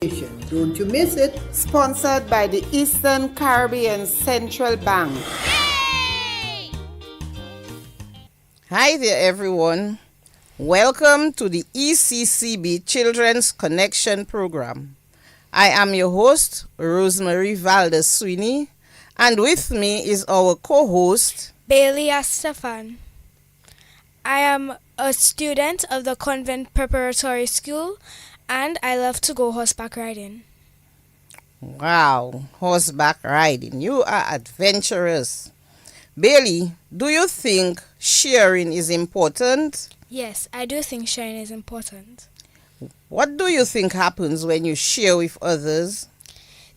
Don't you miss it. Sponsored by the Eastern Caribbean Central Bank. Hi there, everyone. Welcome to the ECCB Children's Connection Program. I am your host, Rosemary Valdez Sweeney, and with me is our co-host, Bailey Astafan. I am a student of the Convent Preparatory School and I love to go horseback riding. Wow, horseback riding. You are adventurous. Bailey, do you think sharing is important? Yes, I do think sharing is important. What do you think happens when you share with others?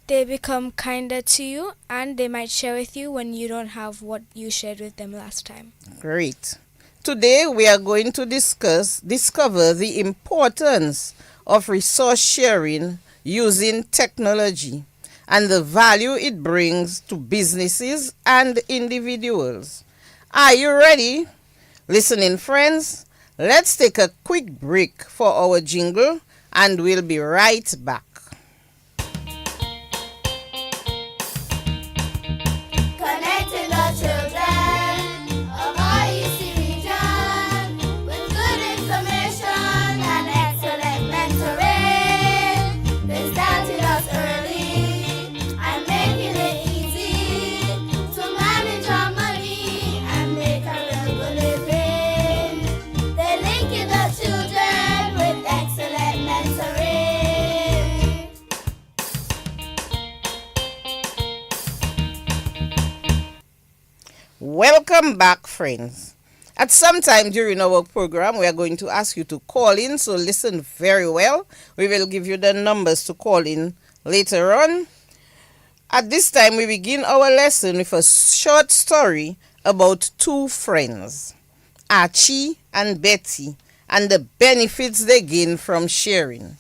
They become kinder to you and they might share with you when you don't have what you shared with them last time. Great. Today we are going to discover the importance of resource sharing using technology and the value it brings to businesses and individuals. Are you ready? Listening friends, let's take a quick break for our jingle and we'll be right back. Connecting the children of our EC region with good information and excellent mentoring. They started us early and making it easy to manage our money and make a real good living. They're linking the children with excellent mentoring. Welcome back, friends. At some time during our program, we are going to ask you to call in, so listen very well. We will give you the numbers to call in later on. At this time, we begin our lesson with a short story about two friends, Archie and Betty, and the benefits they gain from sharing.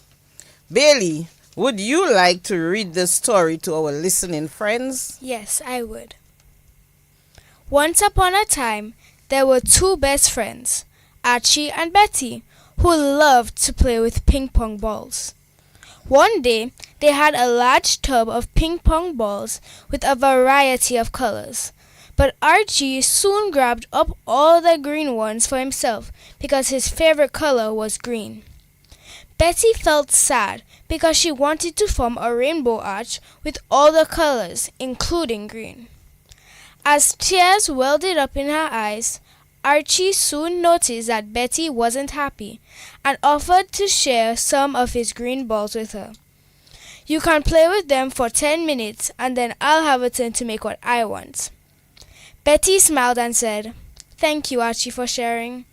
Bailey, would you like to read the story to our listening friends? Yes, I would. Once upon a time, there were two best friends, Archie and Betty, who loved to play with ping pong balls. One day, they had a large tub of ping pong balls with a variety of colors. But Archie soon grabbed up all the green ones for himself because his favorite color was green. Betty felt sad because she wanted to form a rainbow arch with all the colors, including green. As tears welled up in her eyes, Archie soon noticed that Betty wasn't happy and offered to share some of his green balls with her. "You can play with them for 10 minutes and then I'll have a turn to make what I want." Betty smiled and said, "Thank you, Archie, for sharing."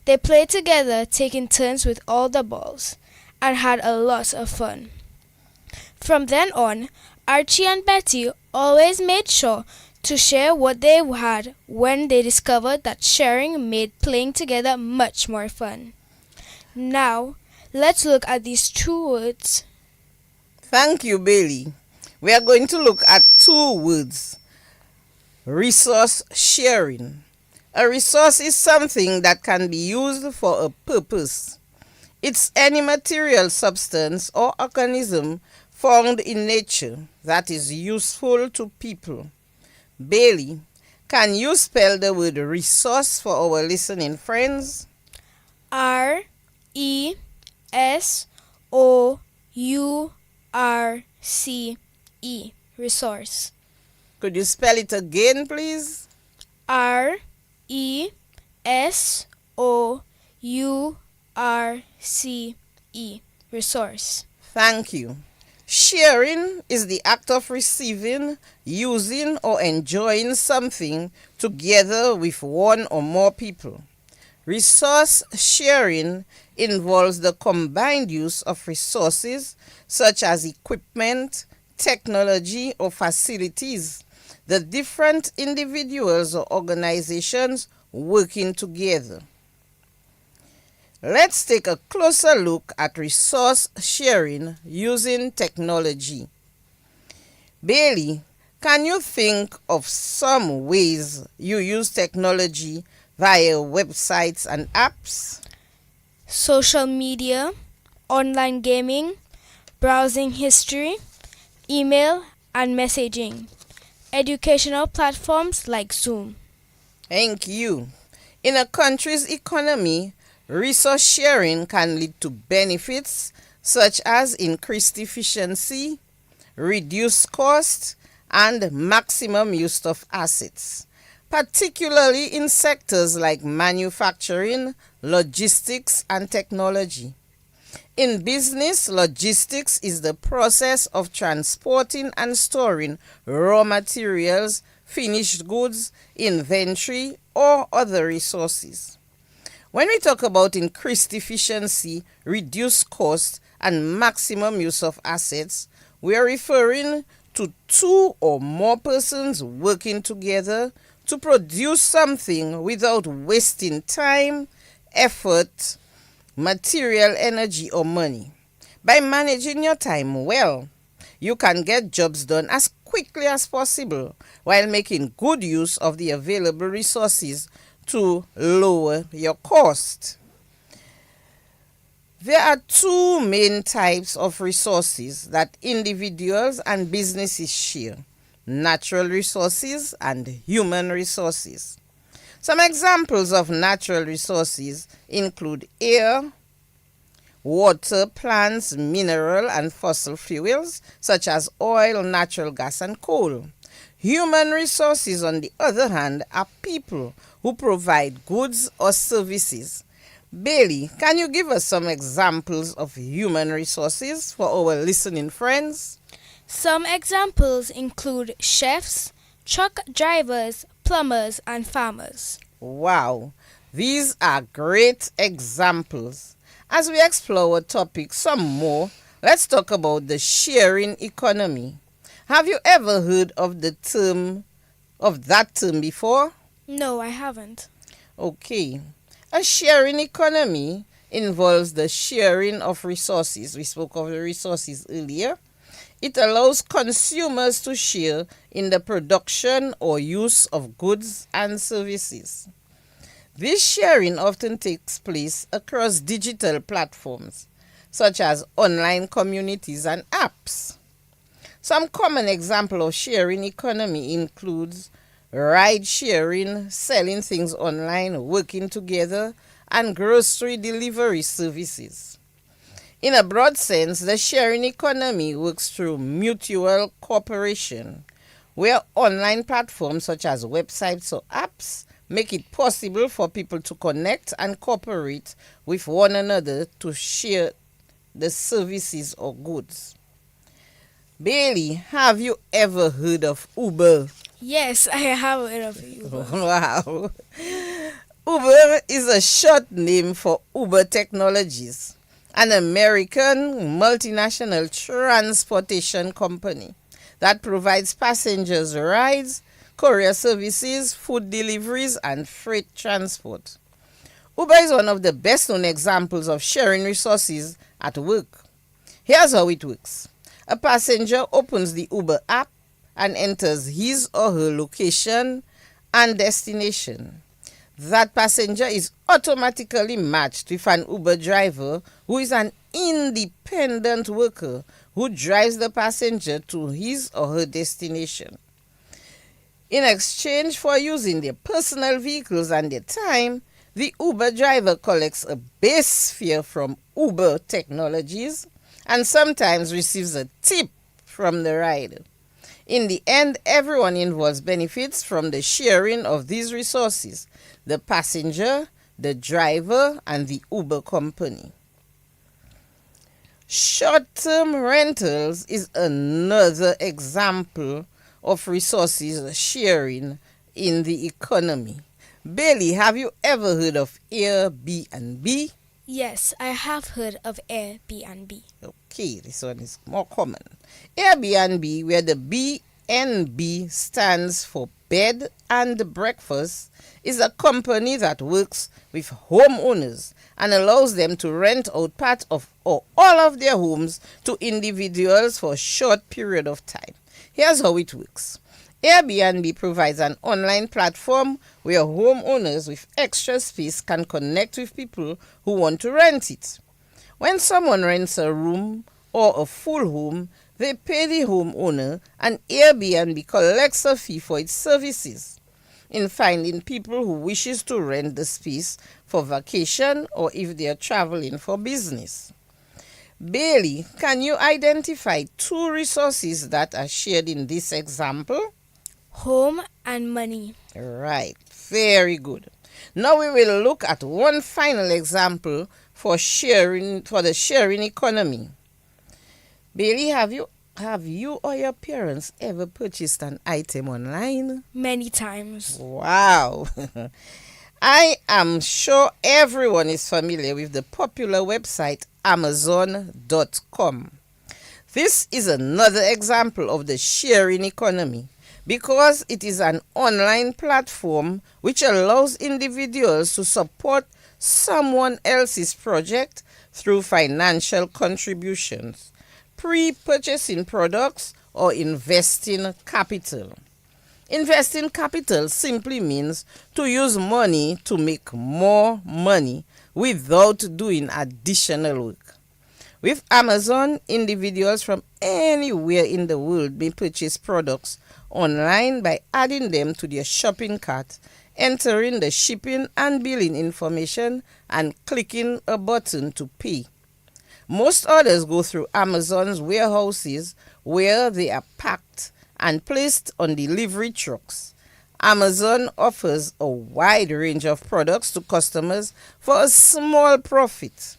They played together, taking turns with all the balls, and had a lot of fun. From then on, Archie and Betty always made sure to share what they had when they discovered that sharing made playing together much more fun. Now, let's look at these two words. Thank you, Bailey. We are going to look at two words. Resource sharing. A resource is something that can be used for a purpose. It's any material substance or organism found in nature that is useful to people. Bailey, can you spell the word resource for our listening friends? R-E-S-O-U-R-C-E. Resource. Could you spell it again, please? R-E-S-O-U-R-C-E. Resource. Thank you. Sharing is the act of receiving, using, or enjoying something together with one or more people. Resource sharing involves the combined use of resources such as equipment, technology, or facilities. The different individuals or organizations working together. Let's take a closer look at resource sharing using technology. Bailey, can you think of some ways you use technology via websites and apps? Social media, online gaming, browsing history, email, and messaging, educational platforms like Zoom. Thank you. In a country's economy, resource sharing can lead to benefits such as increased efficiency, reduced cost, and maximum use of assets, particularly in sectors like manufacturing, logistics, and technology. In business, logistics is the process of transporting and storing raw materials, finished goods, inventory, or other resources. When we talk about increased efficiency, reduced cost, and maximum use of assets, we are referring to two or more persons working together to produce something without wasting time, effort, material, energy, or money. By managing your time well, you can get jobs done as quickly as possible while making good use of the available resources to lower your cost. There are two main types of resources that individuals and businesses share: natural resources and human resources. Some examples of natural resources include air, water, plants, mineral and fossil fuels such as oil, natural gas and coal. Human resources, on the other hand, are people who provide goods or services. Bailey, can you give us some examples of human resources for our listening friends? Some examples include chefs, truck drivers, plumbers, and farmers. Wow, these are great examples. As we explore our topic some more, let's talk about the sharing economy. Have you ever heard of that term before? No, I haven't. Okay. A sharing economy involves the sharing of resources. We spoke of the resources earlier. It allows consumers to share in the production or use of goods and services. This sharing often takes place across digital platforms, such as online communities and apps. Some common examples of sharing economy includes ride sharing, selling things online, working together, and grocery delivery services. In a broad sense, the sharing economy works through mutual cooperation, where online platforms such as websites or apps make it possible for people to connect and cooperate with one another to share the services or goods. Bailey, have you ever heard of Uber? Yes, I have heard of Uber. Wow. Uber is a short name for Uber Technologies, an American multinational transportation company that provides passengers rides, courier services, food deliveries, and freight transport. Uber is one of the best known examples of sharing resources at work. Here's how it works. A passenger opens the Uber app and enters his or her location and destination. That passenger is automatically matched with an Uber driver who is an independent worker who drives the passenger to his or her destination. In exchange for using their personal vehicles and their time, the Uber driver collects a base fare from Uber Technologies and sometimes receives a tip from the rider. In the end, everyone involved benefits from the sharing of these resources: the passenger, the driver, and the Uber company. Short-term rentals is another example of resources sharing in the economy. Bailey, have you ever heard of Airbnb? Yes, I have heard of Airbnb. Okay, this one is more common. Airbnb, where the BNB stands for bed and breakfast, is a company that works with homeowners and allows them to rent out part of or all of their homes to individuals for a short period of time. Here's how it works. Airbnb provides an online platform where homeowners with extra space can connect with people who want to rent it. When someone rents a room or a full home, they pay the homeowner, and Airbnb collects a fee for its services in finding people who wishes to rent the space for vacation or if they are traveling for business. Bailey, can you identify two resources that are shared in this example? Home and money. Right, very good. Now we will look at one final example for the sharing economy. Bailey, have you or your parents ever purchased an item online? Many times. Wow. I am sure everyone is familiar with the popular website Amazon.com. This is another example of the sharing economy because it is an online platform which allows individuals to support someone else's project through financial contributions, pre-purchasing products, or investing capital. Investing capital simply means to use money to make more money without doing additional work. With Amazon, individuals from anywhere in the world may purchase products online by adding them to their shopping cart, entering the shipping and billing information, and clicking a button to pay. Most orders go through Amazon's warehouses where they are packed and placed on delivery trucks. Amazon offers a wide range of products to customers for a small profit.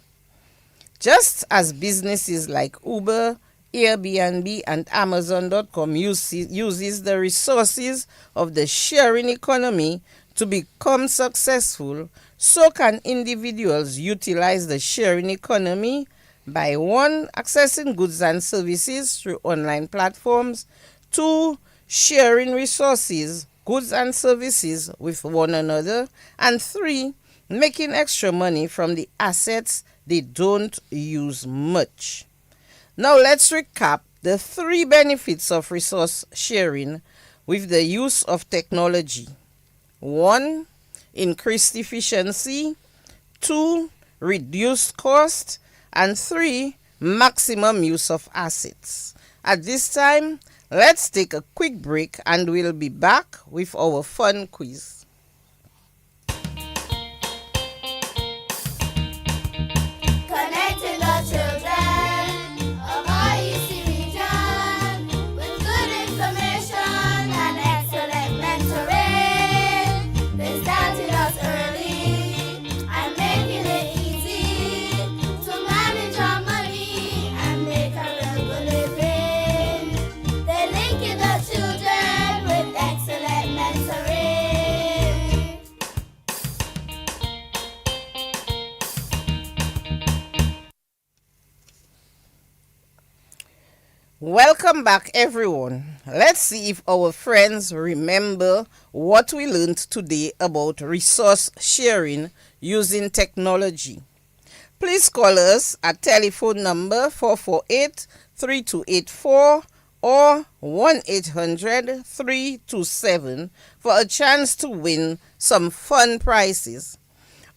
Just as businesses like Uber, Airbnb, and Amazon.com uses the resources of the sharing economy to become successful, so can individuals utilize the sharing economy by 1. Accessing goods and services through online platforms, 2. Sharing resources, goods and services with one another, and 3. Making extra money from the assets they don't use much. Now let's recap the 3 benefits of resource sharing with the use of technology. 1. Increased efficiency, 2. Reduced cost, and 3. Maximum use of assets. At this time, let's take a quick break and we'll be back with our fun quiz. Connecting the children of our EC region with good information and excellent mentoring. They started us early and making it easy to manage our money and make a real good living. They're linking the children with excellent mentoring. Welcome back, everyone. Let's see if our friends remember what we learned today about resource sharing using technology. Please call us at telephone number 448-3284 or 1-800-327 for a chance to win some fun prizes.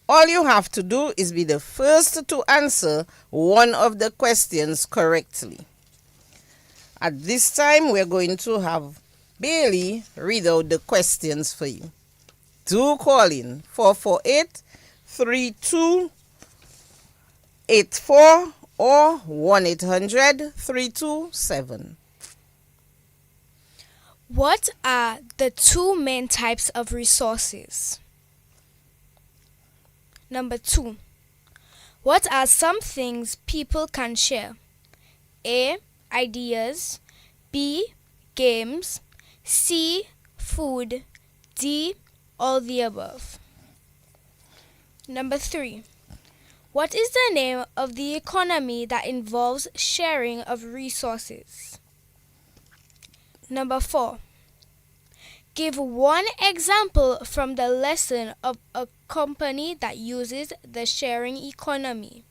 All you have to do is be the first to answer one of the questions correctly. At this time, we're going to have Bailey read out the questions for you. Do call in 448-3284 or 1-800-327. What are the 2 main types of resources? Number 2. What are some things people can share? A. Ideas, B. Games, C. Food, D. All the above. Number 3. What is the name of the economy that involves sharing of resources? Number 4. Give one example from the lesson of a company that uses the sharing economy.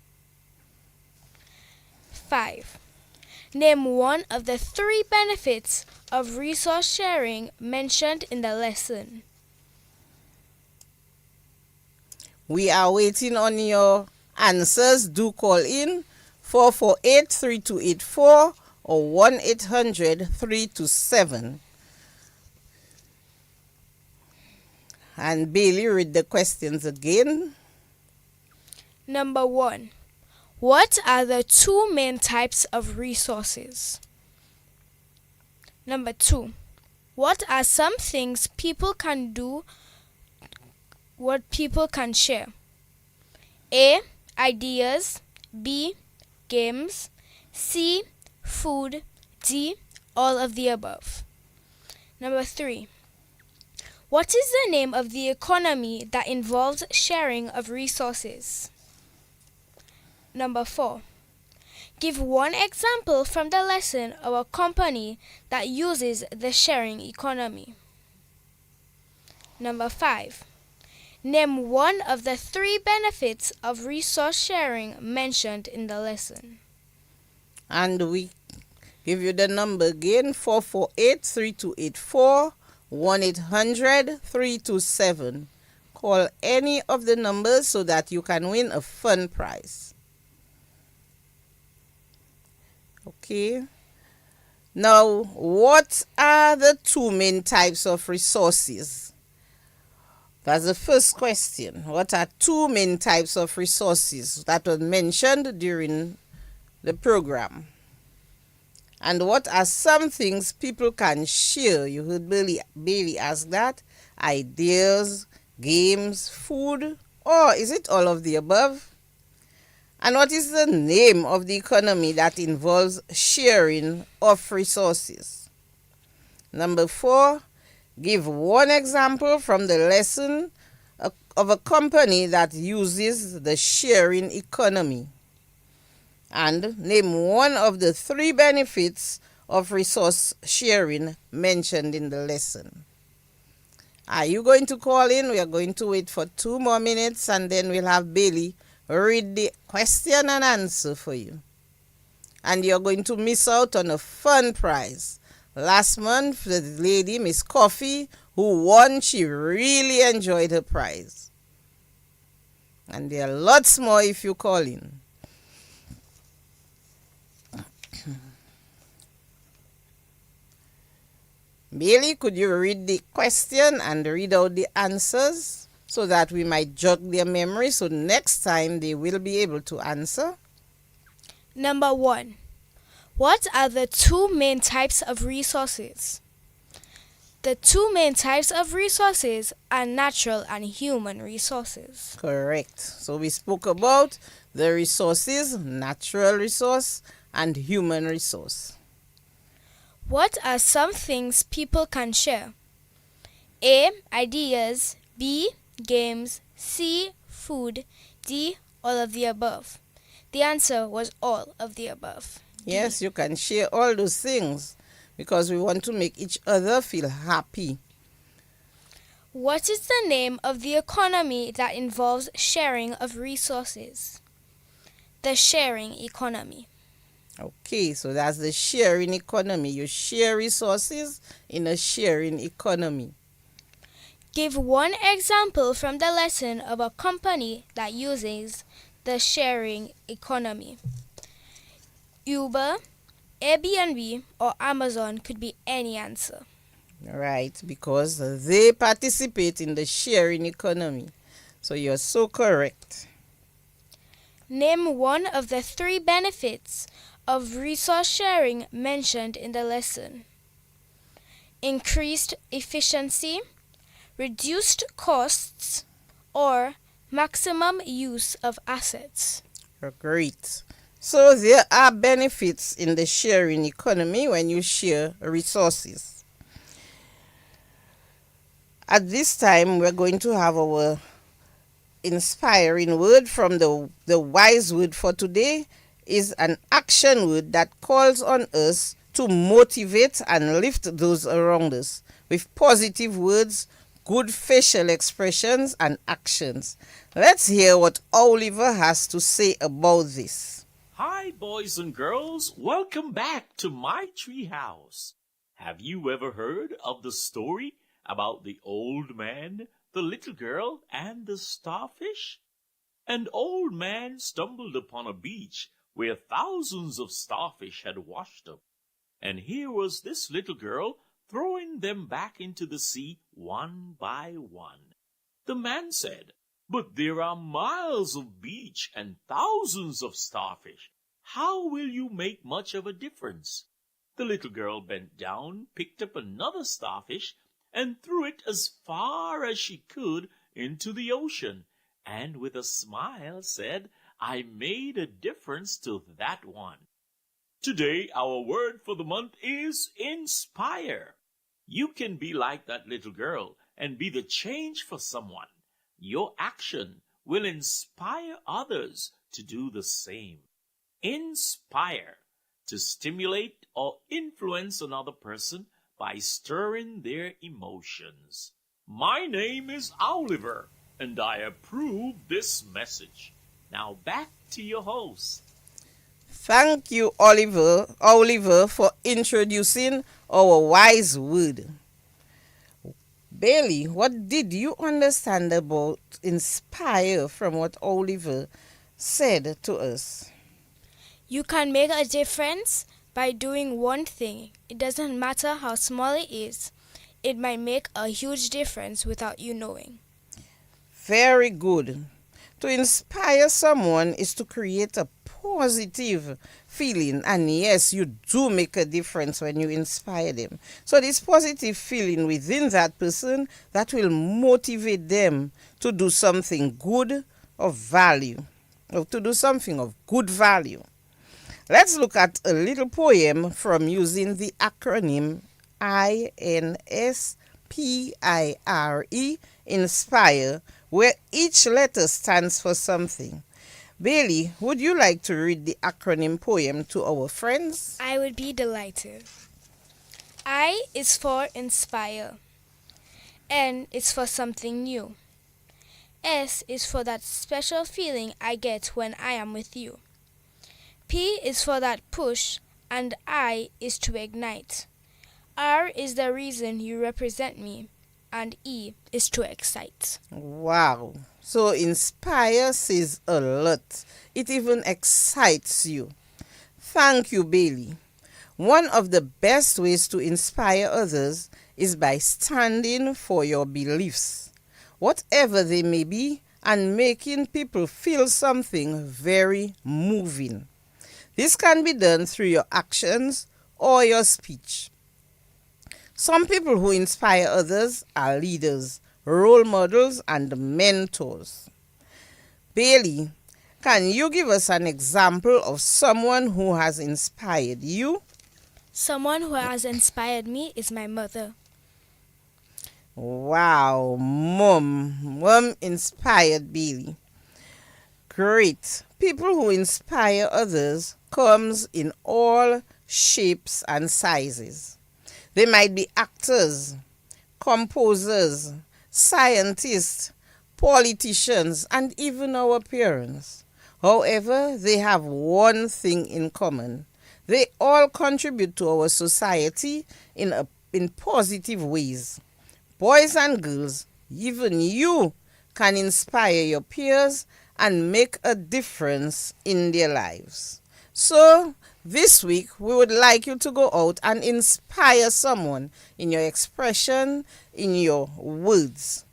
5. Name one of the 3 benefits of resource sharing mentioned in the lesson. We are waiting on your answers. Do call in 448-3284 or 1-800-327. And Bailey, read the questions again. Number 1. What are the two main types of resources? Number 2. What are some things people can do, what people can share? A. Ideas. B. Games. C. Food. D. All of the above. Number 3. What is the name of the economy that involves sharing of resources? Number 4. Give one example from the lesson of a company that uses the sharing economy. Number 5. Name one of the 3 benefits of resource sharing mentioned in the lesson. And we give you the number again, 448-3284, 1-800-327. Call any of the numbers so that you can win a fun prize. Okay. Now, what are the 2 main types of resources? That's the first question. What are 2 main types of resources that were mentioned during the program? And what are some things people can share? You heard Bailey ask that. Ideas, games, food, or is it all of the above? And what is the name of the economy that involves sharing of resources? Number 4, give one example from the lesson of a company that uses the sharing economy. And name one of the 3 benefits of resource sharing mentioned in the lesson. Are you going to call in? We are going to wait for 2 more minutes and then we'll have Bailey read the question and answer for you. And you're going to miss out on a fun prize. Last month, the lady, Miss Coffee, who won, she really enjoyed her prize. And there are lots more if you call in. Bailey, could you read the question and read out the answers so that we might jog their memory so next time they will be able to answer? Number 1. What are the 2 main types of resources? The 2 main types of resources are natural and human resources. Correct. So we spoke about the resources, natural resource and human resource. What are some things people can share? A. Ideas. B. Games. C. Food. D. All of the above. The answer was all of the above. Yes, you can share all those things because we want to make each other feel happy. What is the name of the economy that involves sharing of resources? The sharing economy. Okay, so that's the sharing economy. You share resources in a sharing economy. Give one example from the lesson of a company that uses the sharing economy. Uber, Airbnb, or Amazon could be any answer. Right, because they participate in the sharing economy. So you're so correct. Name one of the 3 benefits of resource sharing mentioned in the lesson. Increased efficiency, reduced costs, or maximum use of assets. Great. So there are benefits in the sharing economy when you share resources. At this time, we're going to have our inspiring word from the wise word for today is an action word that calls on us to motivate and lift those around us with positive words, good facial expressions, and actions. Let's hear what Oliver has to say about this. Hi, boys and girls. Welcome back to my tree house. Have you ever heard of the story about the old man, the little girl, and the starfish? An old man stumbled upon a beach where thousands of starfish had washed up. And here was this little girl throwing them back into the sea one by one. The man said, "But there are miles of beach and thousands of starfish. How will you make much of a difference?" The little girl bent down, picked up another starfish, and threw it as far as she could into the ocean, and with a smile said, "I made a difference to that one." Today, our word for the month is inspire. You can be like that little girl and be the change for someone. Your action will inspire others to do the same. Inspire, to stimulate or influence another person by stirring their emotions. My name is Oliver, and I approve this message. Now back to your host. Thank you, Oliver, for introducing our wise word. Bailey, what did you understand about inspire from what Oliver said to us? You can make a difference by doing one thing. It doesn't matter how small it is. It might make a huge difference without you knowing. Very good. To inspire someone is to create a positive feeling, and yes, you do make a difference when you inspire them. So this positive feeling within that person, that will motivate them to do something good of value, or to do something of good value. Let's look at a little poem from using the acronym INSPIRE, inspire, where each letter stands for something. Bailey, would you like to read the acronym poem to our friends? I would be delighted. I is for inspire. N is for something new. S is for that special feeling I get when I am with you. P is for that push, and I is to ignite. R is the reason you represent me, and E is to excite. Wow. So inspire says a lot. It even excites you. Thank you, Bailey. One of the best ways to inspire others is by standing for your beliefs, whatever they may be, and making people feel something very moving. This can be done through your actions or your speech. Some people who inspire others are leaders, role models, and mentors. Bailey, can you give us an example of someone who has inspired you? Someone who has inspired me is my mother. Wow, Mom inspired Bailey. Great. People who inspire others comes in all shapes and sizes. They might be actors, composers, scientists, politicians, and even our parents. However, they have one thing in common. They all contribute to our society in positive ways. Boys and girls, even you can inspire your peers and make a difference in their lives. So, this week, we would like you to go out and inspire someone in your expression, in your words.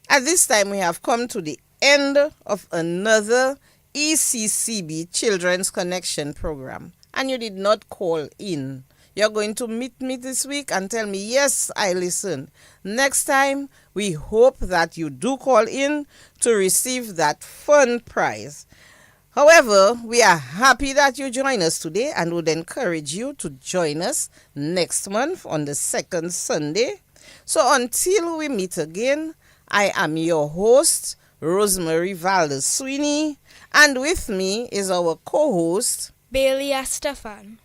At this time, we have come to the end of another ECCB Children's Connection program, and you did not call in. You're going to meet me this week and tell me, yes, I listened. Next time, we hope that you do call in to receive that fun prize. However, we are happy that you join us today and would encourage you to join us next month on the second Sunday. So until we meet again, I am your host, Rosemary Valdez Sweeney, and with me is our co-host, Bailey Stefan.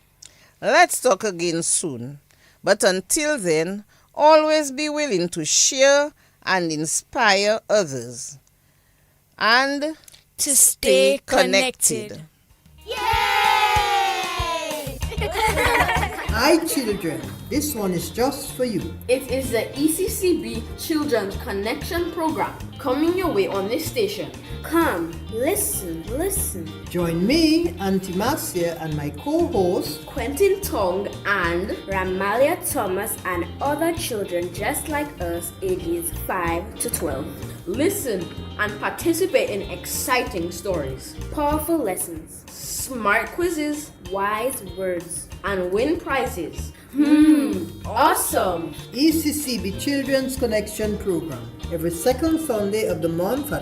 Let's talk again soon. But until then, always be willing to share and inspire others. And to stay connected. Yay! My children, this one is just for you. It is the ECCB Children's Connection Program coming your way on this station. Come, listen, listen. Join me, Auntie Marcia, and my co-host, Quentin Tong and Ramalia Thomas and other children just like us, ages 5 to 12. Listen and participate in exciting stories, Powerful lessons, smart quizzes, wise words. and win prizes. Awesome! ECCB Children's Connection Program, every second Sunday of the month at